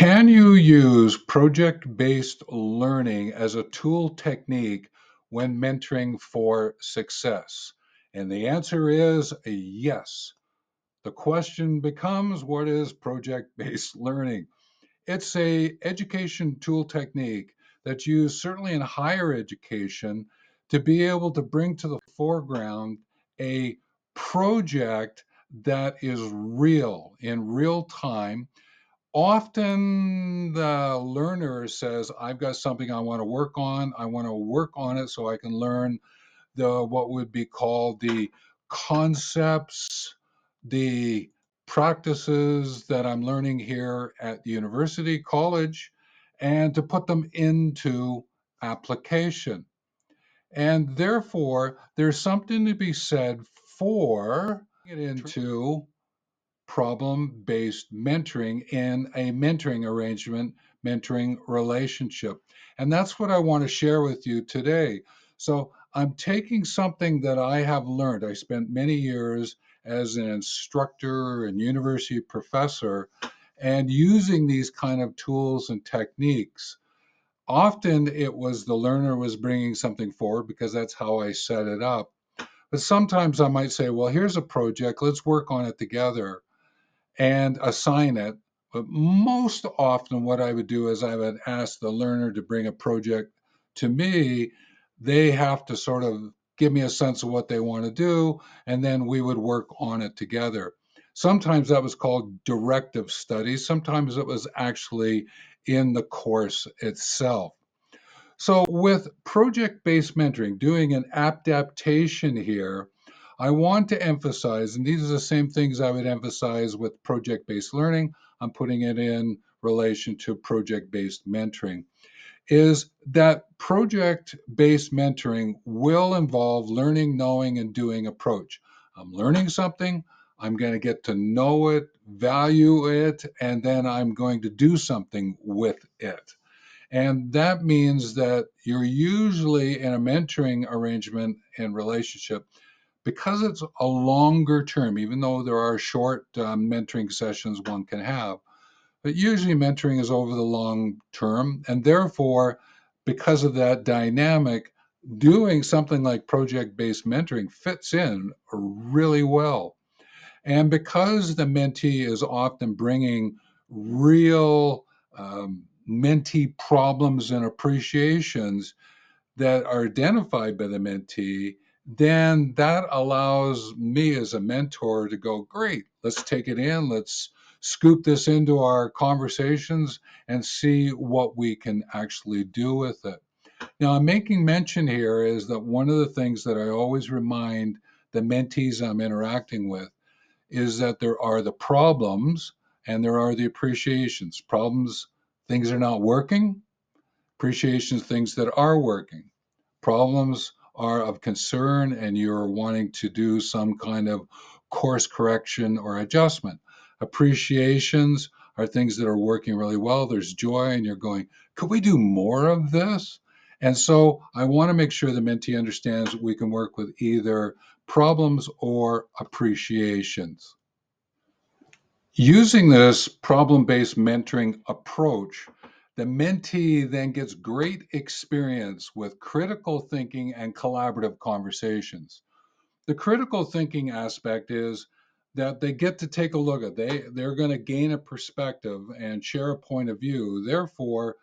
Can you use project-based learning as a tool technique when mentoring for success? And the answer is yes. The question becomes, what is project-based learning? It's a education tool technique that's used certainly in higher education to be able to bring to the foreground a project that is real in real time. Often the learner says, I've got something I want to work on. I want to work on it so I can learn the what would be called the concepts, the practices that I'm learning here at the university, college, and to put them into application. And therefore, there's something to be said for it into problem-based mentoring in a mentoring arrangement, mentoring relationship. And that's what I want to share with you today. So I'm taking something that I have learned. I spent many years as an instructor and university professor and using these kind of tools and techniques. Often it was the learner was bringing something forward because that's how I set it up. But sometimes I might say, well, here's a project, let's work on it together and assign it. But most often, what I would do is I would ask the learner to bring a project to me. They have to sort of give me a sense of what they want to do, and then we would work on it together. Sometimes that was called directive studies, sometimes it was actually in the course itself. So, with project based mentoring, doing an adaptation here, I want to emphasize, and these are the same things I would emphasize with project based learning, I'm putting it in relation to project based mentoring, is that project based mentoring will involve learning, knowing, and doing approach. I'm learning something, I'm going to get to know it, value it, and then I'm going to do something with it. And that means that you're usually in a mentoring arrangement and relationship because it's a longer term, even though there are short mentoring sessions one can have. But usually mentoring is over the long term. And therefore, because of that dynamic, doing something like project based mentoring fits in really well. And because the mentee is often bringing real mentee problems and appreciations that are identified by the mentee, then that allows me as a mentor to go, great, let's take it in, let's scoop this into our conversations and see what we can actually do with it. Now, I'm making mention here is that one of the things that I always remind the mentees I'm interacting with is that there are the problems and there are the appreciations. Problems, things are not working. Appreciations, things that are working. Problems are of concern and you're wanting to do some kind of course correction or adjustment. Appreciations are things that are working really well. There's joy and you're going, could we do more of this? And so I want to make sure the mentee understands that we can work with either problems or appreciations. Using this problem-based mentoring approach, the mentee then gets great experience with critical thinking and collaborative conversations. The critical thinking aspect is that they get to take a look at they're going to gain a perspective and share a point of view. Therefore,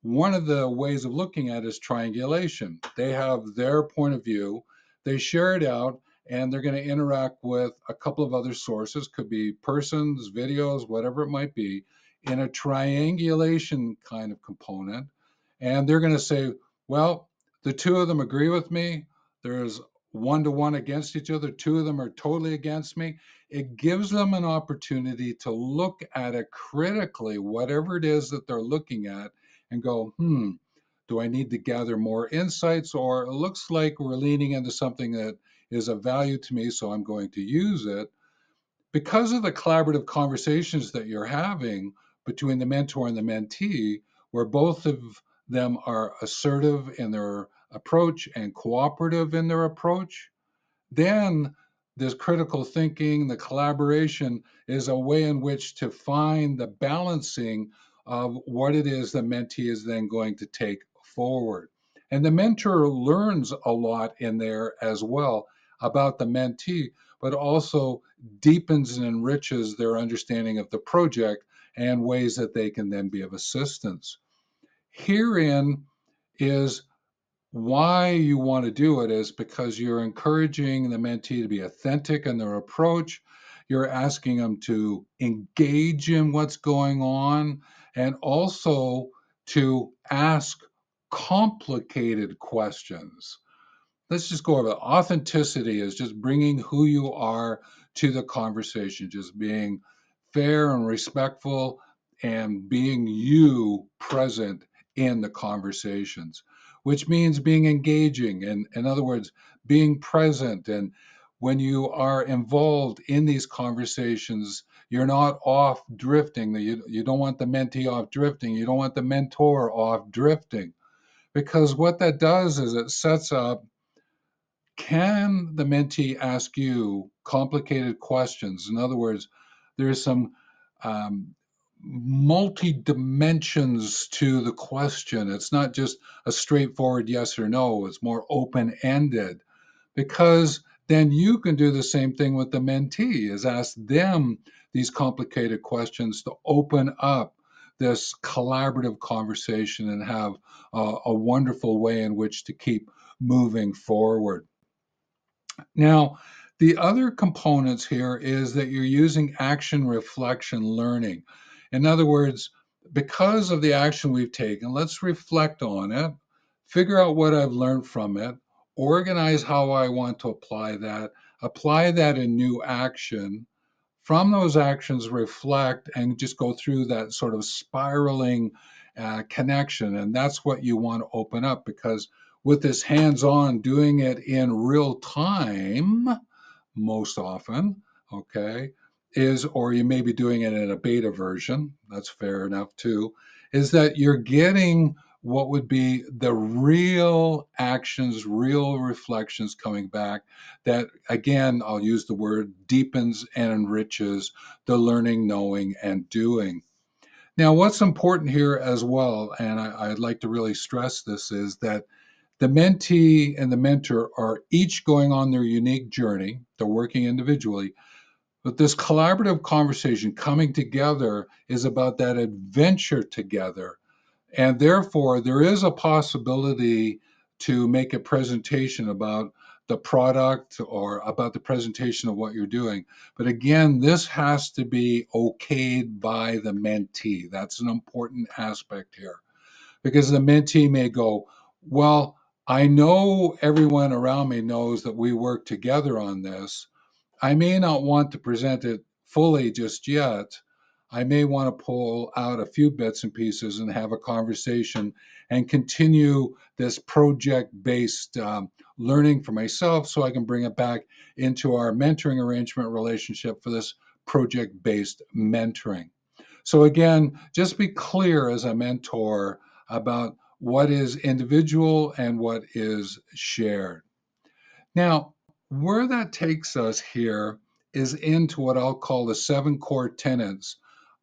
one of the ways of looking at it is triangulation. They have their point of view, they share it out, and they're going to interact with a couple of other sources, could be persons, videos, whatever it might be, in a triangulation kind of component. And they're going to say, well, the two of them agree with me. There's 1-to-1 against each other. Two of them are totally against me. It gives them an opportunity to look at it critically, whatever it is that they're looking at, and go, do I need to gather more insights? Or it looks like we're leaning into something that is of value to me, so I'm going to use it. Because of the collaborative conversations that you're having between the mentor and the mentee, where both of them are assertive in their approach and cooperative in their approach, then this critical thinking, the collaboration is a way in which to find the balancing of what it is the mentee is then going to take forward. And the mentor learns a lot in there as well about the mentee, but also deepens and enriches their understanding of the project and ways that they can then be of assistance. Herein is why you want to do it, is because you're encouraging the mentee to be authentic in their approach. You're asking them to engage in what's going on and also to ask complicated questions. Let's just go over it. Authenticity is just bringing who you are to the conversation, just being fair and respectful and being you present in the conversations, which means being engaging. And in other words, being present. And when you are involved in these conversations, you're not off drifting. You don't want the mentee off drifting. You don't want the mentor off drifting. Because what that does is it sets up, can the mentee ask you complicated questions? In other words, there's some um, multi dimensions to the question. It's not just a straightforward yes or no, it's more open ended, because then you can do the same thing with the mentee, is ask them these complicated questions to open up this collaborative conversation and have a wonderful way in which to keep moving forward. Now, the other components here is that you're using action, reflection, learning. In other words, because of the action we've taken, let's reflect on it, figure out what I've learned from it, organize how I want to apply that in new action. From those actions, reflect and just go through that sort of spiraling connection. And that's what you want to open up, because with this hands on, doing it in real time, most often, okay, or you may be doing it in a beta version, that's fair enough too, is that you're getting what would be the real actions, real reflections coming back that, again, I'll use the word, deepens and enriches the learning, knowing, and doing. Now, what's important here as well, and I'd like to really stress this, is that the mentee and the mentor are each going on their unique journey. They're working individually, but this collaborative conversation coming together is about that adventure together. And therefore, there is a possibility to make a presentation about the product or about the presentation of what you're doing. But again, this has to be okayed by the mentee. That's an important aspect here, because the mentee may go, well, I know everyone around me knows that we work together on this. I may not want to present it fully just yet. I may want to pull out a few bits and pieces and have a conversation and continue this project based learning for myself so I can bring it back into our mentoring arrangement relationship for this project based mentoring. So, again, just be clear as a mentor about what is individual and what is shared. Now, where that takes us here is into what I'll call the 7 core tenets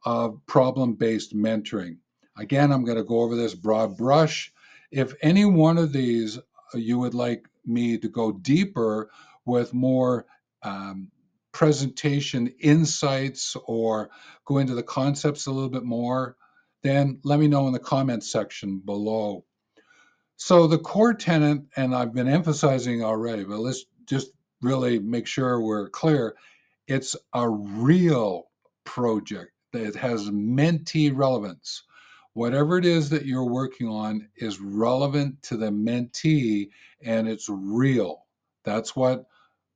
of problem based mentoring. Again, I'm going to go over this broad brush. If any one of these you would like me to go deeper with more um, presentation insights or go into the concepts a little bit more, then let me know in the comments section below. So the core tenet, and I've been emphasizing already, but let's just really make sure we're clear. It's a real project that has mentee relevance. Whatever it is that you're working on is relevant to the mentee and it's real. That's what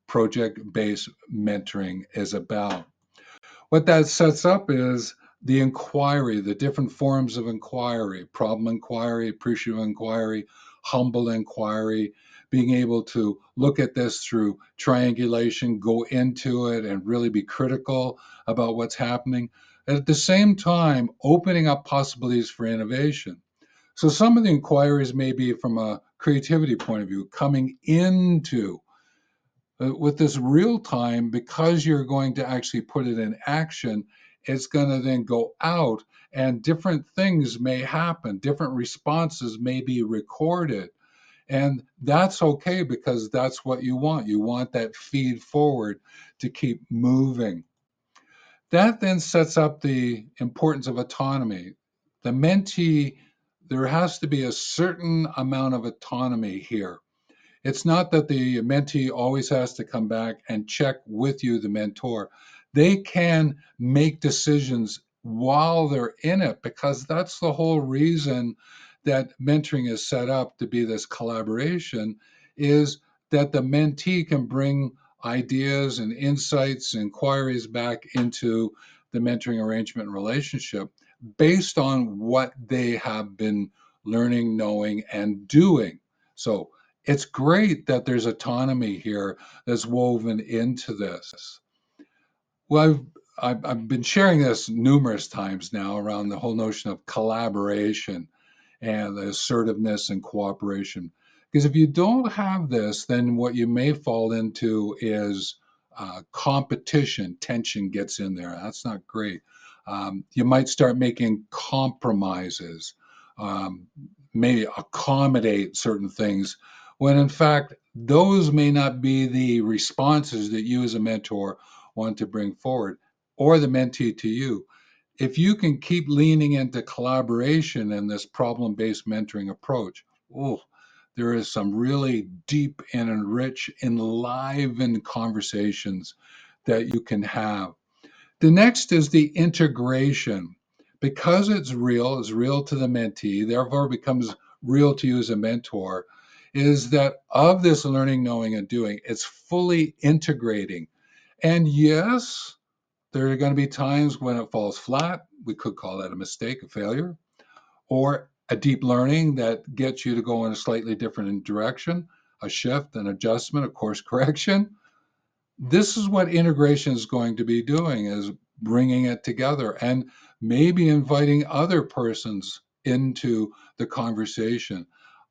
project-based mentoring is about. What that sets up is the inquiry, the different forms of inquiry: problem inquiry, appreciative inquiry, humble inquiry, being able to look at this through triangulation, go into it, and really be critical about what's happening. At the same time, opening up possibilities for innovation. So some of the inquiries may be from a creativity point of view, coming into with this real time, because you're going to actually put it in action, it's going to then go out and different things may happen, different responses may be recorded. And that's okay because that's what you want. You want that feed forward to keep moving. That then sets up the importance of autonomy. The mentee, there has to be a certain amount of autonomy here. It's not that the mentee always has to come back and check with you, the mentor. They can make decisions while they're in it because that's the whole reason that mentoring is set up to be this collaboration, is that the mentee can bring ideas and insights, inquiries back into the mentoring arrangement relationship based on what they have been learning, knowing, and doing. So it's great that there's autonomy here that's woven into this. Well, I've been sharing this numerous times now around the whole notion of collaboration and the assertiveness and cooperation. Because if you don't have this, then what you may fall into is competition. Tension gets in there. That's not great. You might start making compromises, um, may accommodate certain things, when in fact, those may not be the responses that you as a mentor want to bring forward or the mentee to you. If you can keep leaning into collaboration and this problem-based mentoring approach, oh, there is some really deep and rich, enlivened conversations that you can have. The next is the integration. Because it's real to the mentee, therefore becomes real to you as a mentor, is that of this learning, knowing, and doing, it's fully integrating. And yes, there are going to be times when it falls flat. We could call that a mistake, a failure, or a deep learning that gets you to go in a slightly different direction, a shift, an adjustment, a course correction. This is what integration is going to be doing, is bringing it together and maybe inviting other persons into the conversation.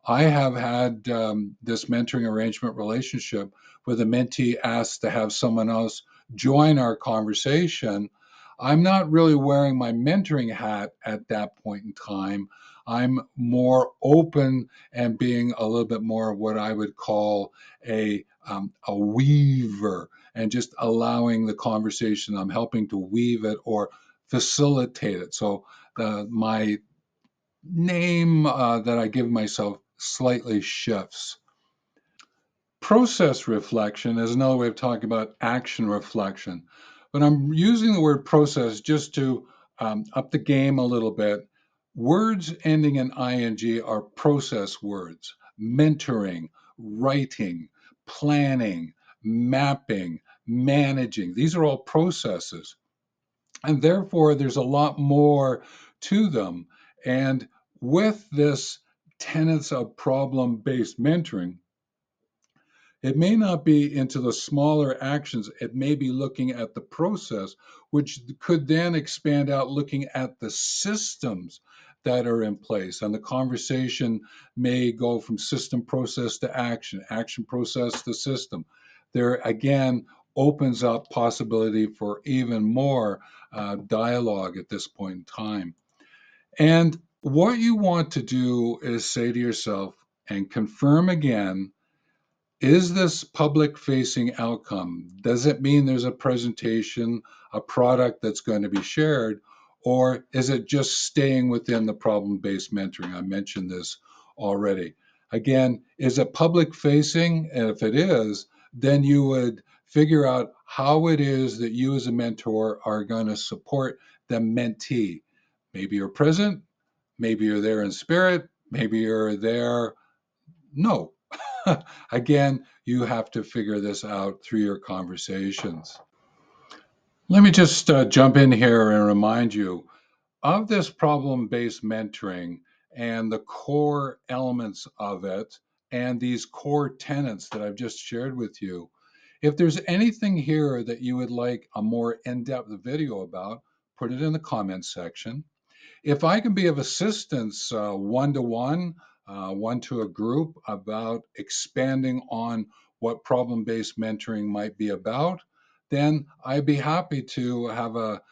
I have had this mentoring arrangement relationship where the mentee asks to have someone else join our conversation. I'm not really wearing my mentoring hat at that point in time. I'm more open and being a little bit more of what I would call a weaver, and just allowing the conversation. I'm helping to weave it or facilitate it. So my name that I give myself slightly shifts. Process reflection is another way of talking about action reflection. But I'm using the word process just to up the game a little bit. Words ending in ing are process words: mentoring, writing, planning, mapping, managing. These are all processes. And therefore, there's a lot more to them. And with this tenets of problem based mentoring, it may not be into the smaller actions. It may be looking at the process, which could then expand out looking at the systems that are in place. And the conversation may go from system process to action, action process to system. There again opens up possibility for even more dialogue at this point in time. And what you want to do is say to yourself and confirm again, is this public facing outcome? Does it mean there's a presentation, a product that's going to be shared, or is it just staying within the problem based mentoring? I mentioned this already. Again, is it public facing? And if it is, then you would figure out how it is that you as a mentor are going to support the mentee. Maybe you're present, maybe you're there in spirit, maybe you're there. No, again, you have to figure this out through your conversations. Let me just jump in here and remind you of this problem based mentoring and the core elements of it and these core tenets that I've just shared with you. If there's anything here that you would like a more in depth video about, put it in the comments section. If I can be of assistance one to one to a group about expanding on what problem based mentoring might be about, then I'd be happy to have a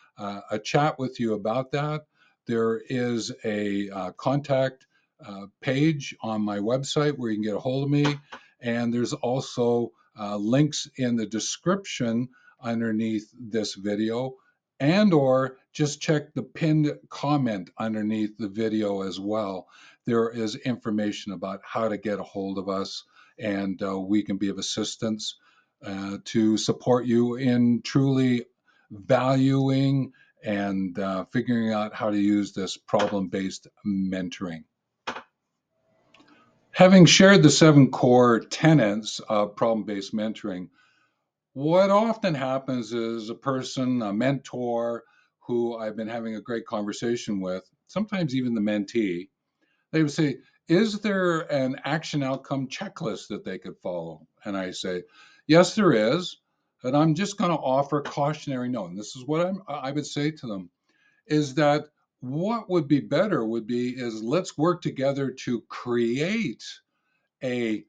chat with you about that. there is a contact page on my website where you can get a hold of me. And there's also links in the description underneath this video, and or just check the pinned comment underneath the video as well. There is information about how to get a hold of us, and we can be of assistance to support you in truly valuing and figuring out how to use this problem-based mentoring. Having shared the 7 core tenets of problem-based mentoring, what often happens is a person, a mentor who I've been having a great conversation with, sometimes even the mentee, they would say, is there an action outcome checklist that they could follow? And I say, yes, there is. And I'm just going to offer a cautionary note. And this is what I would say to them, is that what would be better would be is let's work together to create a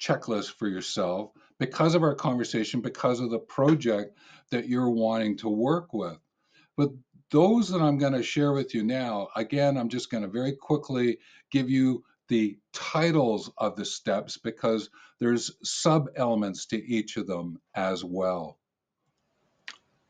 checklist for yourself because of our conversation, because of the project that you're wanting to work with. But those that I'm going to share with you now, again, I'm just going to very quickly give you the titles of the steps because there's sub elements to each of them as well.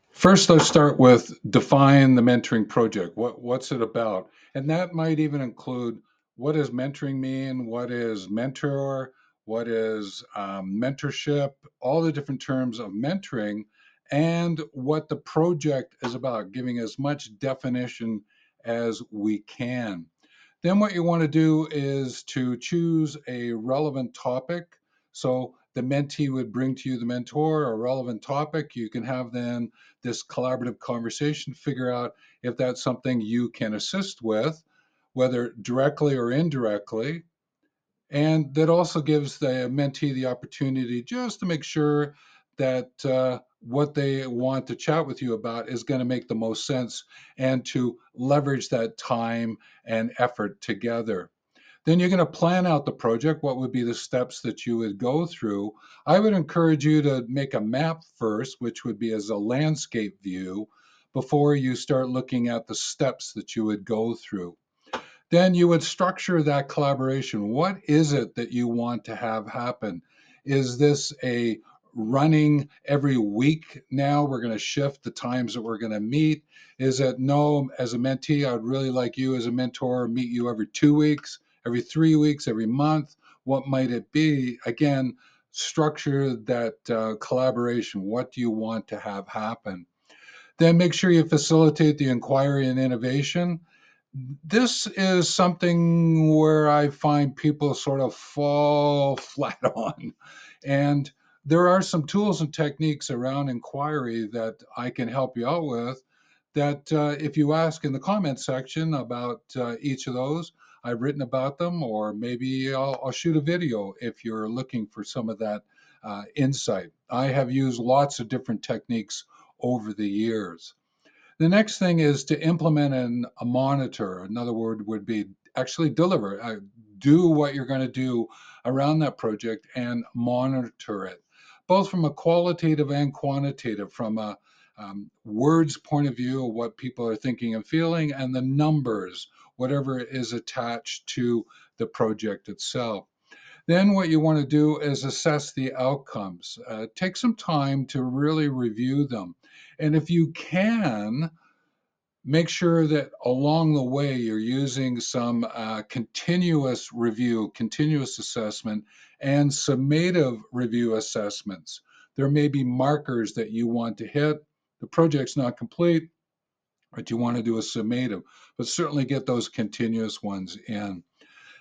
First, let's start with define the mentoring project. What's it about? And that might even include what does mentoring mean? What is mentor? What is mentorship? All the different terms of mentoring and what the project is about, giving as much definition as we can. Then what you want to do is to choose a relevant topic. So the mentee would bring to you, the mentor, a relevant topic. You can have then this collaborative conversation, figure out if that's something you can assist with, whether directly or indirectly. And that also gives the mentee the opportunity just to make sure that what they want to chat with you about is going to make the most sense and to leverage that time and effort together. Then you're going to plan out the project. What would be the steps that you would go through? I would encourage you to make a map first, which would be as a landscape view, before you start looking at the steps that you would go through. Then you would structure that collaboration. What is it that you want to have happen? Is this a running every week now? We're going to shift the times that we're going to meet. Is it no, as a mentee, I'd really like you as a mentor, meet you every 2 weeks, every 3 weeks, every month? What might it be? Again, structure that collaboration. What do you want to have happen? Then make sure you facilitate the inquiry and innovation. This is something where I find people sort of fall flat on. And there are some tools and techniques around inquiry that I can help you out with that if you ask in the comment section about each of those, I've written about them, or maybe I'll shoot a video if you're looking for some of that insight. I have used lots of different techniques over the years. The next thing is to implement a monitor. Another word would be actually deliver, do what you're going to do around that project and monitor it, both from a qualitative and quantitative, from a words point of view of what people are thinking and feeling, and the numbers, whatever is attached to the project itself. Then what you want to do is assess the outcomes. Take some time to really review them. And if you can, make sure that along the way you're using some continuous review, continuous assessment, and summative review assessments. There may be markers that you want to hit. The project's not complete, but you want to do a summative, but certainly get those continuous ones in.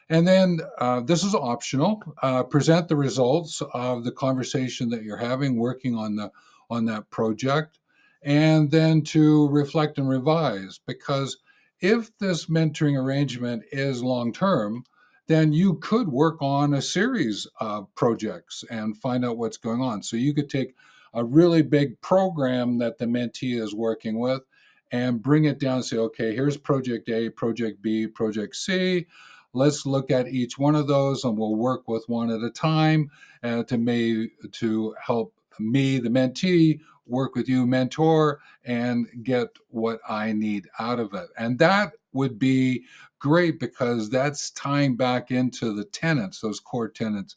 And then this is optional. Present the results of the conversation that you're having, working on that project, and then to reflect and revise. Because if this mentoring arrangement is long term, then you could work on a series of projects and find out what's going on. So you could take a really big program that the mentee is working with and bring it down and say, okay, here's project A, project B, project C. Let's look at each one of those, and we'll work with one at a time to help me, the mentee, work with you, mentor, and get what I need out of it. And that would be great because that's tying back into the tenets, those core tenets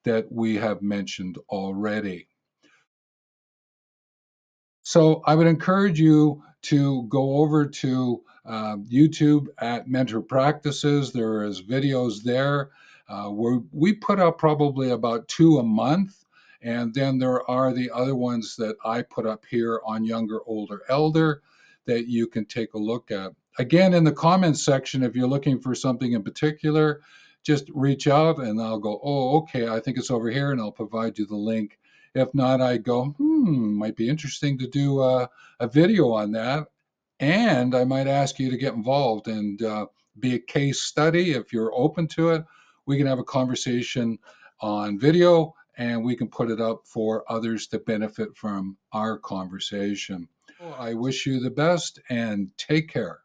that we have mentioned already. So I would encourage you to go over to YouTube at Mentor Practices. There is videos there where we put up probably about 2 a month. And then there are the other ones that I put up here on Younger, Older, Elder that you can take a look at. Again, in the comments section, if you're looking for something in particular, just reach out and I'll go, oh, okay, I think it's over here, and I'll provide you the link. If not, I go, might be interesting to do a video on that. And I might ask you to get involved and be a case study. If you're open to it, we can have a conversation on video and we can put it up for others to benefit from our conversation. I wish you the best and take care.